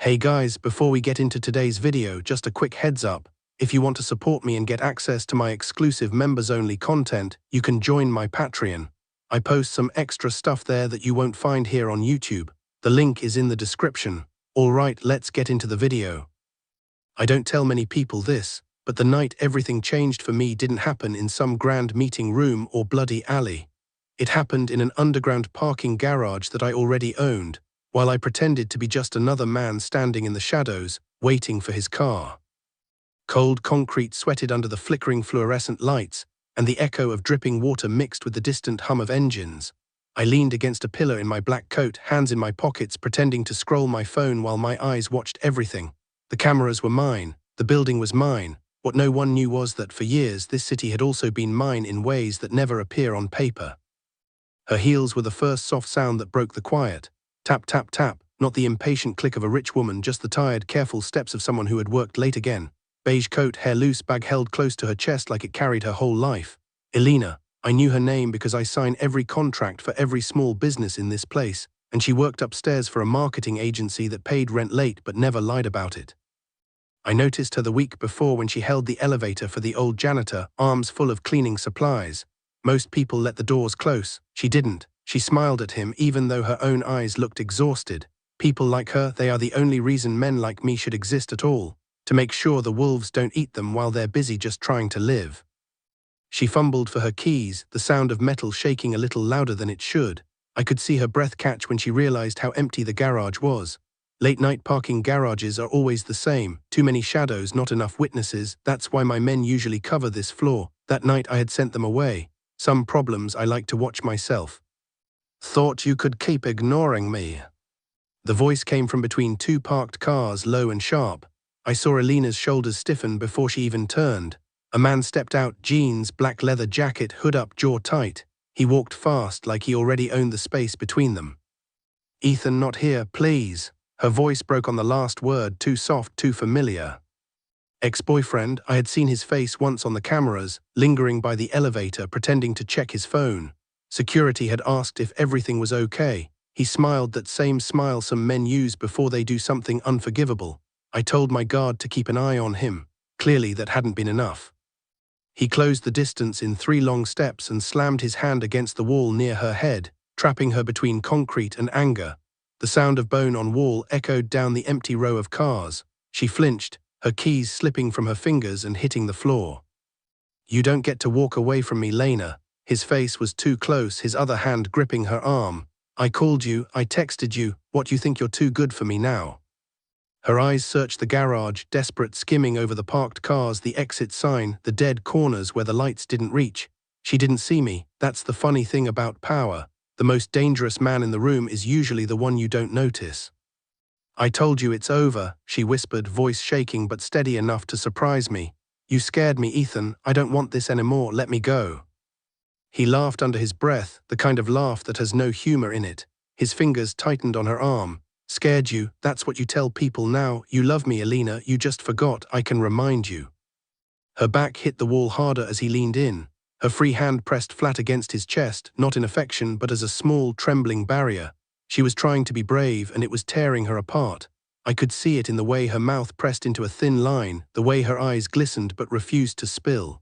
Hey guys, before we get into today's video, just a quick heads up. If you want to support me and get access to my exclusive members-only content, you can join my Patreon. I post some extra stuff there that you won't find here on YouTube. The link is in the description. Alright, let's get into the video. I don't tell many people this, but the night everything changed for me didn't happen in some grand meeting room or bloody alley. It happened in an underground parking garage that I already owned, while I pretended to be just another man standing in the shadows, waiting for his car. Cold concrete sweated under the flickering fluorescent lights, and the echo of dripping water mixed with the distant hum of engines. I leaned against a pillar in my black coat, hands in my pockets, pretending to scroll my phone while my eyes watched everything. The cameras were mine, the building was mine. What no one knew was that for years this city had also been mine in ways that never appear on paper. Her heels were the first soft sound that broke the quiet. Tap, tap, tap, not the impatient click of a rich woman, just the tired, careful steps of someone who had worked late again. Beige coat, hair loose, bag held close to her chest like it carried her whole life. Elena. I knew her name because I sign every contract for every small business in this place, and she worked upstairs for a marketing agency that paid rent late but never lied about it. I noticed her the week before when she held the elevator for the old janitor, arms full of cleaning supplies. Most people let the doors close. She didn't. She smiled at him even though her own eyes looked exhausted. People like her, they are the only reason men like me should exist at all, to make sure the wolves don't eat them while they're busy just trying to live. She fumbled for her keys, the sound of metal shaking a little louder than it should. I could see her breath catch when she realized how empty the garage was. Late-night parking garages are always the same. Too many shadows, not enough witnesses. That's why my men usually cover this floor. That night I had sent them away. Some problems I like to watch myself. Thought you could keep ignoring me. The voice came from between two parked cars, low and sharp. I saw Elena's shoulders stiffen before she even turned. A man stepped out, jeans, black leather jacket, hood up, jaw tight. He walked fast like he already owned the space between them. Ethan, not here, please. Her voice broke on the last word, too soft, too familiar. Ex-boyfriend, I had seen his face once on the cameras, lingering by the elevator, pretending to check his phone. Security had asked if everything was okay. He smiled, that same smile some men use before they do something unforgivable. I told my guard to keep an eye on him. Clearly that hadn't been enough. He closed the distance in 3 long steps and slammed his hand against the wall near her head, trapping her between concrete and anger. The sound of bone on wall echoed down the empty row of cars. She flinched, her keys slipping from her fingers and hitting the floor. You don't get to walk away from me, Lena. His face was too close, his other hand gripping her arm. I called you, I texted you. What, you think you're too good for me now? Her eyes searched the garage, desperate, skimming over the parked cars, the exit sign, the dead corners where the lights didn't reach. She didn't see me. That's the funny thing about power. The most dangerous man in the room is usually the one you don't notice. I told you it's over, she whispered, voice shaking but steady enough to surprise me. You scared me, Ethan. I don't want this anymore. Let me go. He laughed under his breath, the kind of laugh that has no humor in it. His fingers tightened on her arm. Scared you? That's what you tell people now. You love me, Elena. You just forgot. I can remind you. Her back hit the wall harder as he leaned in. Her free hand pressed flat against his chest, not in affection but as a small, trembling barrier. She was trying to be brave, and it was tearing her apart. I could see it in the way her mouth pressed into a thin line, the way her eyes glistened but refused to spill.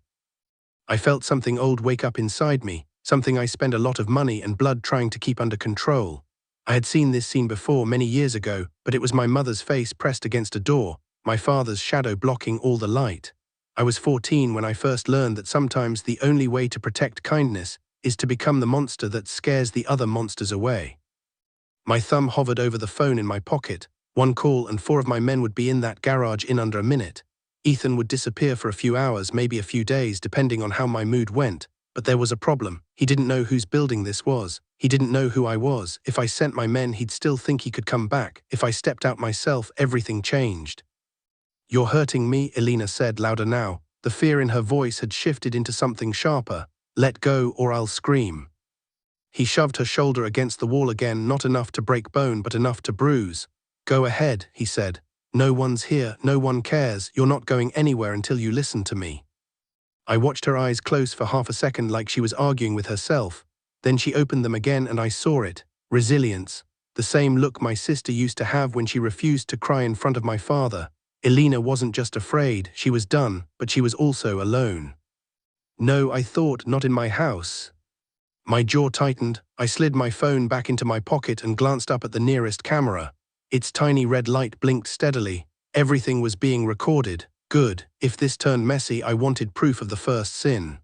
I felt something old wake up inside me, something I spent a lot of money and blood trying to keep under control. I had seen this scene before many years ago, but it was my mother's face pressed against a door, my father's shadow blocking all the light. I was 14 when I first learned that sometimes the only way to protect kindness is to become the monster that scares the other monsters away. My thumb hovered over the phone in my pocket. 1 call and 4 of my men would be in that garage in under a minute. Ethan would disappear for a few hours, maybe a few days, depending on how my mood went. But there was a problem. He didn't know whose building this was. He didn't know who I was. If I sent my men, he'd still think he could come back. If I stepped out myself, everything changed. You're hurting me, Elena said, louder now. The fear in her voice had shifted into something sharper. Let go or I'll scream. He shoved her shoulder against the wall again, not enough to break bone, but enough to bruise. Go ahead, he said. No one's here, no one cares. You're not going anywhere until you listen to me. I watched her eyes close for half a second like she was arguing with herself. Then she opened them again and I saw it. Resilience. The same look my sister used to have when she refused to cry in front of my father. Elena wasn't just afraid, she was done, but she was also alone. No, I thought, not in my house. My jaw tightened, I slid my phone back into my pocket and glanced up at the nearest camera. Its tiny red light blinked steadily. Everything was being recorded. Good. If this turned messy, I wanted proof of the first sin.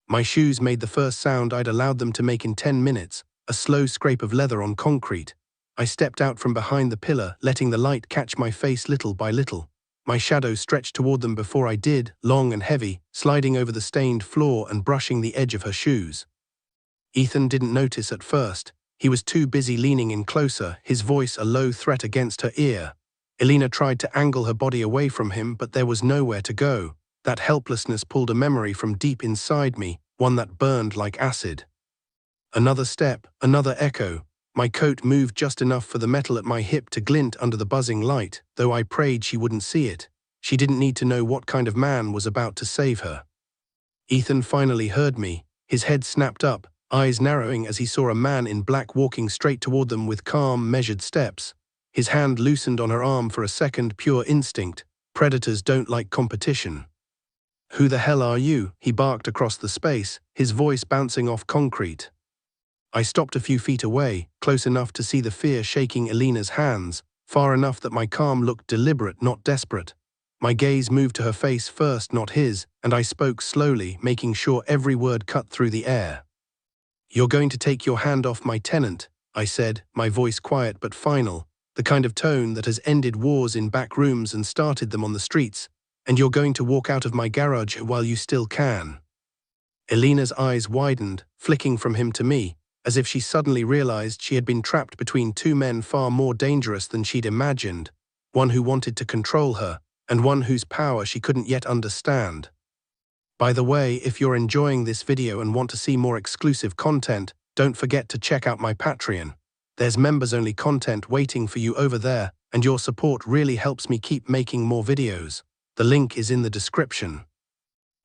My shoes made the first sound I'd allowed them to make in 10 minutes, a slow scrape of leather on concrete. I stepped out from behind the pillar, letting the light catch my face little by little. My shadow stretched toward them before I did, long and heavy, sliding over the stained floor and brushing the edge of her shoes. Ethan didn't notice at first. He was too busy leaning in closer, his voice a low threat against her ear. Elena tried to angle her body away from him, but there was nowhere to go. That helplessness pulled a memory from deep inside me, one that burned like acid. Another step, another echo. My coat moved just enough for the metal at my hip to glint under the buzzing light, though I prayed she wouldn't see it. She didn't need to know what kind of man was about to save her. Ethan finally heard me. His head snapped up, eyes narrowing as he saw a man in black walking straight toward them with calm, measured steps. His hand loosened on her arm for a second, pure instinct. Predators don't like competition. "Who the hell are you?" he barked across the space, his voice bouncing off concrete. I stopped a few feet away, close enough to see the fear shaking Elena's hands, far enough that my calm looked deliberate, not desperate. My gaze moved to her face first, not his, and I spoke slowly, making sure every word cut through the air. "You're going to take your hand off my tenant," I said, my voice quiet but final, the kind of tone that has ended wars in back rooms and started them on the streets, "and you're going to walk out of my garage while you still can." Elena's eyes widened, flicking from him to me, as if she suddenly realized she had been trapped between two men far more dangerous than she'd imagined, one who wanted to control her, and one whose power she couldn't yet understand. By the way, if you're enjoying this video and want to see more exclusive content, don't forget to check out my Patreon. There's members-only content waiting for you over there, and your support really helps me keep making more videos. The link is in the description.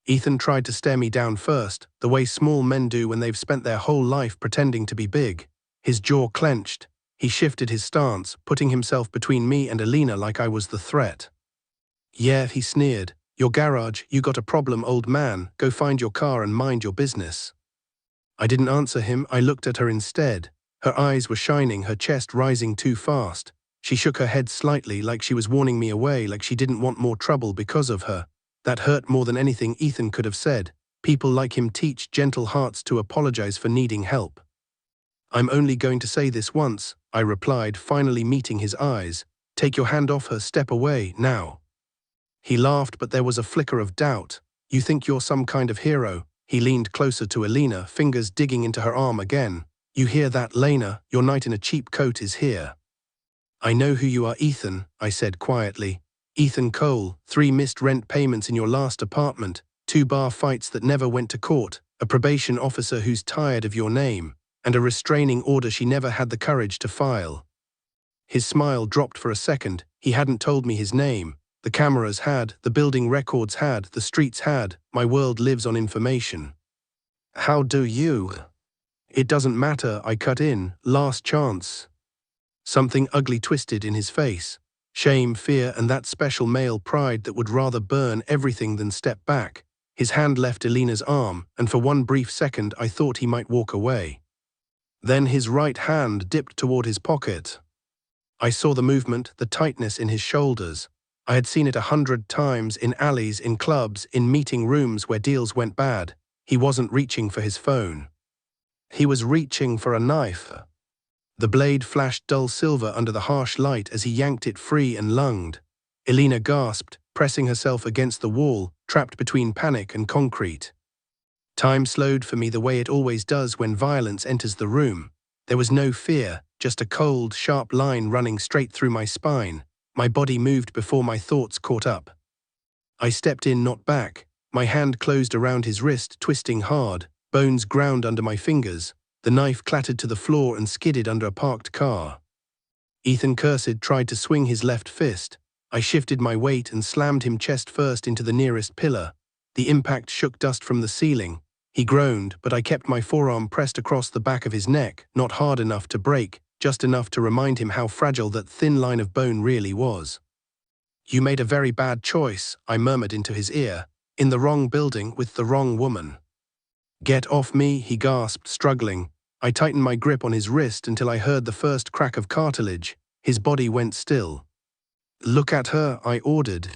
Ethan tried to stare me down first, the way small men do when they've spent their whole life pretending to be big. His jaw clenched. He shifted his stance, putting himself between me and Elena like I was the threat. "Yeah," he sneered. "Your garage, you got a problem, old man. Go find your car and mind your business." I didn't answer him, I looked at her instead. Her eyes were shining, her chest rising too fast. She shook her head slightly, like she was warning me away, like she didn't want more trouble because of her. That hurt more than anything Ethan could have said. People like him teach gentle hearts to apologize for needing help. "I'm only going to say this once," I replied, finally meeting his eyes. "Take your hand off her, step away, now." He laughed, but there was a flicker of doubt. "You think you're some kind of hero?" He leaned closer to Elena, fingers digging into her arm again. "You hear that, Lena? Your night in a cheap coat is here." "I know who you are, Ethan," I said quietly. "Ethan Cole, 3 missed rent payments in your last apartment, 2 bar fights that never went to court, a probation officer who's tired of your name, and a restraining order she never had the courage to file." His smile dropped for a second. He hadn't told me his name. The cameras had, the building records had, the streets had. My world lives on information. "How do you?" "It doesn't matter," I cut in. "Last chance." Something ugly twisted in his face. Shame, fear, and that special male pride that would rather burn everything than step back. His hand left Elena's arm, and for one brief second I thought he might walk away. Then his right hand dipped toward his pocket. I saw the movement, the tightness in his shoulders. I had seen it 100 times in alleys, in clubs, in meeting rooms where deals went bad. He wasn't reaching for his phone. He was reaching for a knife. The blade flashed dull silver under the harsh light as he yanked it free and lunged. Elena gasped, pressing herself against the wall, trapped between panic and concrete. Time slowed for me the way it always does when violence enters the room. There was no fear, just a cold, sharp line running straight through my spine. My body moved before my thoughts caught up. I stepped in, not back. My hand closed around his wrist, twisting hard. Bones ground under my fingers. The knife clattered to the floor and skidded under a parked car. Ethan, cursed, tried to swing his left fist. I shifted my weight and slammed him chest first into the nearest pillar. The impact shook dust from the ceiling. He groaned, but I kept my forearm pressed across the back of his neck, not hard enough to break, just enough to remind him how fragile that thin line of bone really was. "You made a very bad choice," I murmured into his ear, "in the wrong building with the wrong woman." "Get off me," he gasped, struggling. I tightened my grip on his wrist until I heard the first crack of cartilage. His body went still. "Look at her," I ordered.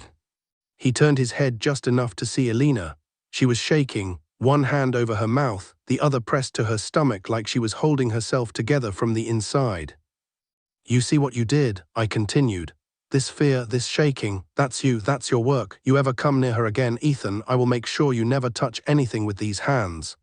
He turned his head just enough to see Elena. She was shaking, one hand over her mouth, the other pressed to her stomach like she was holding herself together from the inside. "You see what you did," I continued. "This fear, this shaking, that's you, that's your work. You ever come near her again, Ethan, I will make sure you never touch anything with these hands."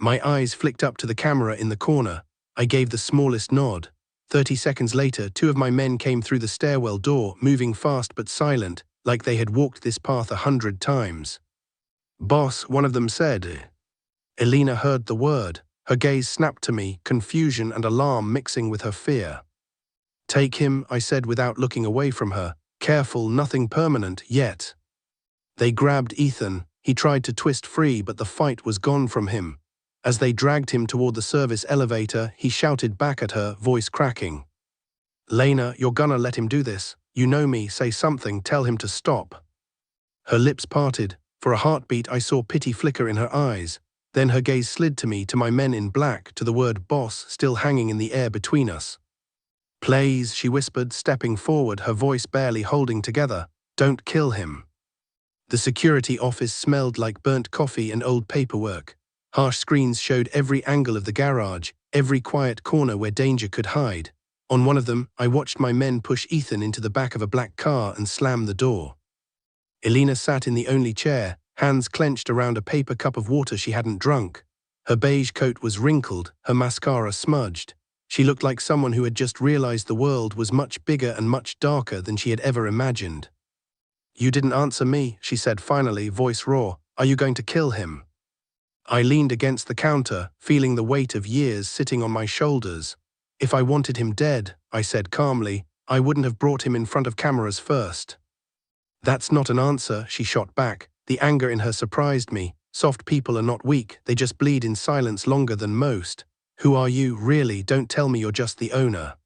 My eyes flicked up to the camera in the corner. I gave the smallest nod. 30 seconds later, 2 of my men came through the stairwell door, moving fast but silent, like they had walked this path 100 times. "Boss," one of them said. Elena heard the word. Her gaze snapped to me, confusion and alarm mixing with her fear. "Take him," I said without looking away from her. "Careful, nothing permanent yet." They grabbed Ethan. He tried to twist free, but the fight was gone from him. As they dragged him toward the service elevator, he shouted back at her, voice cracking. "Lena, you're gonna let him do this. You know me, say something, tell him to stop." Her lips parted. For a heartbeat I saw pity flicker in her eyes. Then her gaze slid to me, to my men in black, to the word boss still hanging in the air between us. "Please," she whispered, stepping forward, her voice barely holding together. "Don't kill him." The security office smelled like burnt coffee and old paperwork. Harsh screens showed every angle of the garage, every quiet corner where danger could hide. On one of them, I watched my men push Ethan into the back of a black car and slam the door. Elena sat in the only chair, hands clenched around a paper cup of water she hadn't drunk. Her beige coat was wrinkled, her mascara smudged. She looked like someone who had just realized the world was much bigger and much darker than she had ever imagined. "You didn't answer me," she said finally, voice raw. "Are you going to kill him?" I leaned against the counter, feeling the weight of years sitting on my shoulders. "If I wanted him dead," I said calmly, "I wouldn't have brought him in front of cameras first." "That's not an answer," she shot back. The anger in her surprised me. "Soft people are not weak, they just bleed in silence longer than most. Who are you, really? Don't tell me you're just the owner."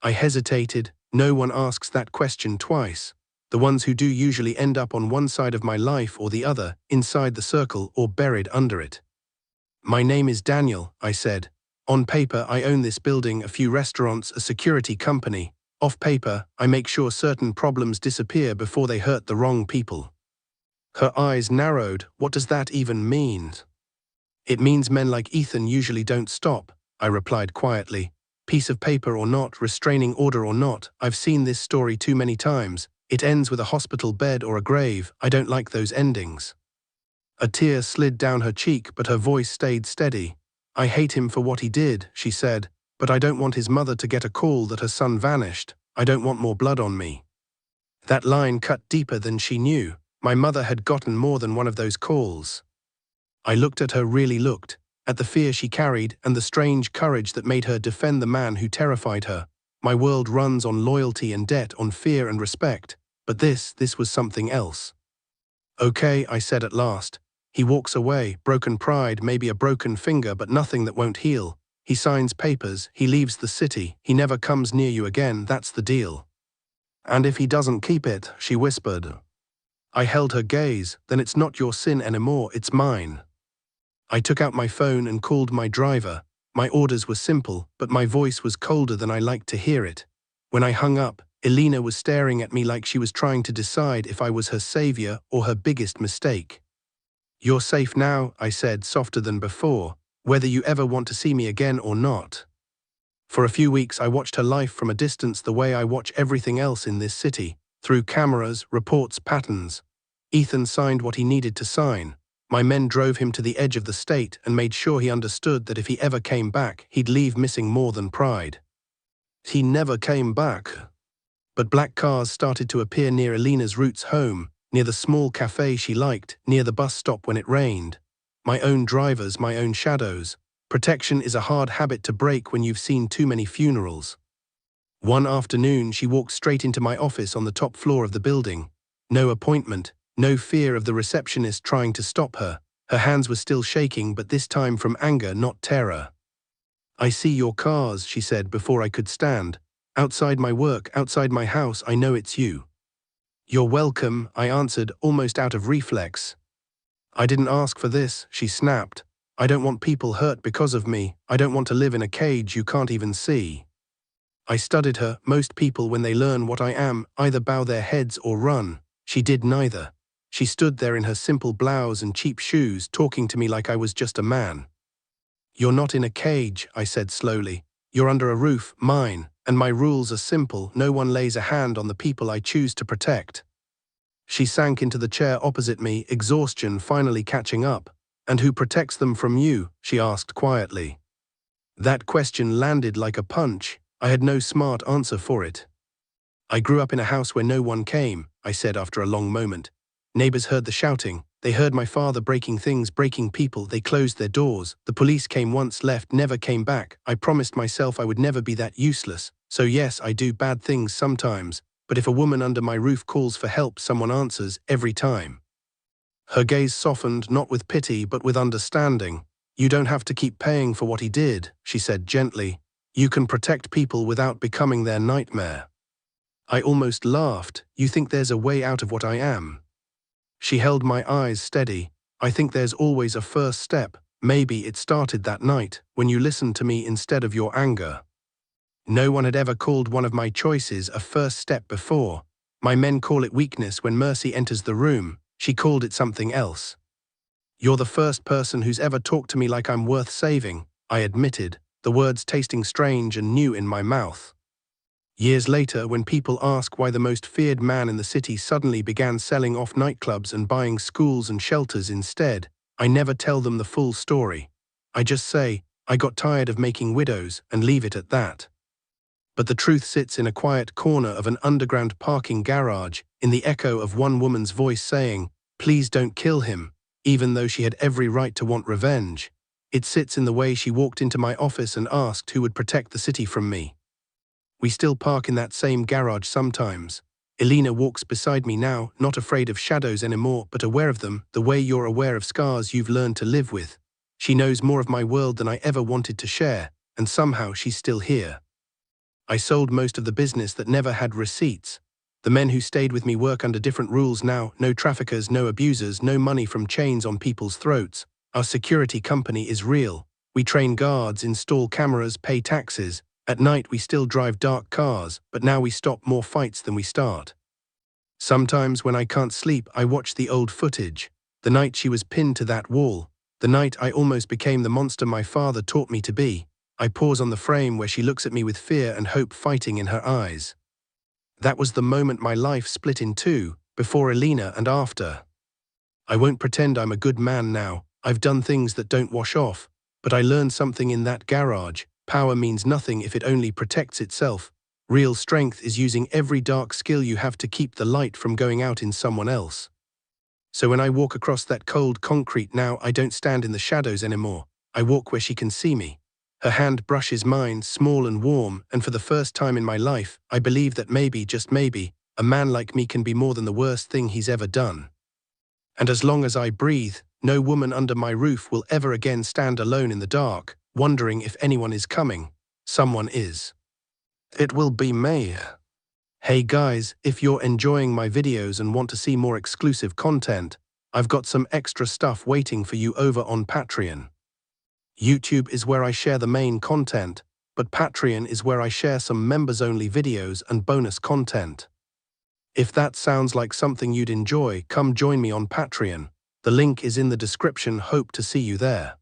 I hesitated. No one asks that question twice. The ones who do usually end up on one side of my life or the other, inside the circle or buried under it. "My name is Daniel," I said. "On paper, I own this building, a few restaurants, a security company. Off paper, I make sure certain problems disappear before they hurt the wrong people." Her eyes narrowed. "What does that even mean?" "It means men like Ethan usually don't stop," I replied quietly. "Piece of paper or not, restraining order or not, I've seen this story too many times. It ends with a hospital bed or a grave. I don't like those endings." A tear slid down her cheek, but her voice stayed steady. "I hate him for what he did," she said, "but I don't want his mother to get a call that her son vanished. I don't want more blood on me." That line cut deeper than she knew. My mother had gotten more than one of those calls. I looked at her, really looked, at the fear she carried and the strange courage that made her defend the man who terrified her. My world runs on loyalty and debt, on fear and respect, but this was something else. "Okay," I said at last. "He walks away, broken pride, maybe a broken finger, but nothing that won't heal. He signs papers, he leaves the city, he never comes near you again, that's the deal." "And if he doesn't keep it," she whispered. I held her gaze. "Then it's not your sin anymore, it's mine." I took out my phone and called my driver. My orders were simple, but my voice was colder than I liked to hear it. When I hung up, Elena was staring at me like she was trying to decide if I was her savior or her biggest mistake. "You're safe now," I said, softer than before, "whether you ever want to see me again or not." For a few weeks I watched her life from a distance, the way I watch everything else in this city, through cameras, reports, patterns. Ethan signed what he needed to sign. My men drove him to the edge of the state and made sure he understood that if he ever came back, he'd leave missing more than pride. He never came back. But black cars started to appear near Elena's roots home, near the small cafe she liked, near the bus stop when it rained. My own drivers, my own shadows. Protection is a hard habit to break when you've seen too many funerals. One afternoon, she walked straight into my office on the top floor of the building. No appointment, no fear of the receptionist trying to stop her. Her hands were still shaking, but this time from anger, not terror. I see your cars, she said before I could stand. Outside my work, outside my house, I know it's you. You're welcome, I answered, almost out of reflex. I didn't ask for this, she snapped. I don't want people hurt because of me. I don't want to live in a cage you can't even see. I studied her. Most people, when they learn what I am, either bow their heads or run. She did neither. She stood there in her simple blouse and cheap shoes, talking to me like I was just a man. You're not in a cage, I said slowly. You're under a roof, mine, and my rules are simple. No one lays a hand on the people I choose to protect. She sank into the chair opposite me, exhaustion finally catching up. And who protects them from you? She asked quietly. That question landed like a punch. I had no smart answer for it. I grew up in a house where no one came, I said after a long moment. Neighbors heard the shouting. They heard my father breaking things, breaking people. They closed their doors. The police came once, left, never came back. I promised myself I would never be that useless. So yes, I do bad things sometimes. But if a woman under my roof calls for help, someone answers every time. Her gaze softened, not with pity, but with understanding. You don't have to keep paying for what he did, she said gently. You can protect people without becoming their nightmare. I almost laughed. You think there's a way out of what I am? She held my eyes steady. I think there's always a first step. Maybe it started that night, when you listened to me instead of your anger. No one had ever called one of my choices a first step before. My men call it weakness when mercy enters the room. She called it something else. You're the first person who's ever talked to me like I'm worth saving, I admitted, the words tasting strange and new in my mouth. Years later, when people ask why the most feared man in the city suddenly began selling off nightclubs and buying schools and shelters instead, I never tell them the full story. I just say, I got tired of making widows and leave it at that. But the truth sits in a quiet corner of an underground parking garage, in the echo of one woman's voice saying, "Please don't kill him," even though she had every right to want revenge. It sits in the way she walked into my office and asked who would protect the city from me. We still park in that same garage sometimes. Elena walks beside me now, not afraid of shadows anymore, but aware of them, the way you're aware of scars you've learned to live with. She knows more of my world than I ever wanted to share, and somehow she's still here. I sold most of the business that never had receipts. The men who stayed with me work under different rules now. No traffickers, no abusers, no money from chains on people's throats. Our security company is real. We train guards, install cameras, pay taxes. At night we still drive dark cars, but now we stop more fights than we start. Sometimes when I can't sleep, I watch the old footage. The night she was pinned to that wall. The night I almost became the monster my father taught me to be. I pause on the frame where she looks at me with fear and hope fighting in her eyes. That was the moment my life split in two, before Elena and after. I won't pretend I'm a good man now. I've done things that don't wash off, but I learned something in that garage. Power means nothing if it only protects itself. Real strength is using every dark skill you have to keep the light from going out in someone else. So when I walk across that cold concrete now, I don't stand in the shadows anymore. I walk where she can see me. Her hand brushes mine, small and warm, and for the first time in my life, I believe that maybe, just maybe, a man like me can be more than the worst thing he's ever done. And as long as I breathe, no woman under my roof will ever again stand alone in the dark, wondering if anyone is coming. Someone is. It will be me. Hey guys, if you're enjoying my videos and want to see more exclusive content, I've got some extra stuff waiting for you over on Patreon. YouTube is where I share the main content, but Patreon is where I share some members-only videos and bonus content. If that sounds like something you'd enjoy, come join me on Patreon. The link is in the description. Hope to see you there.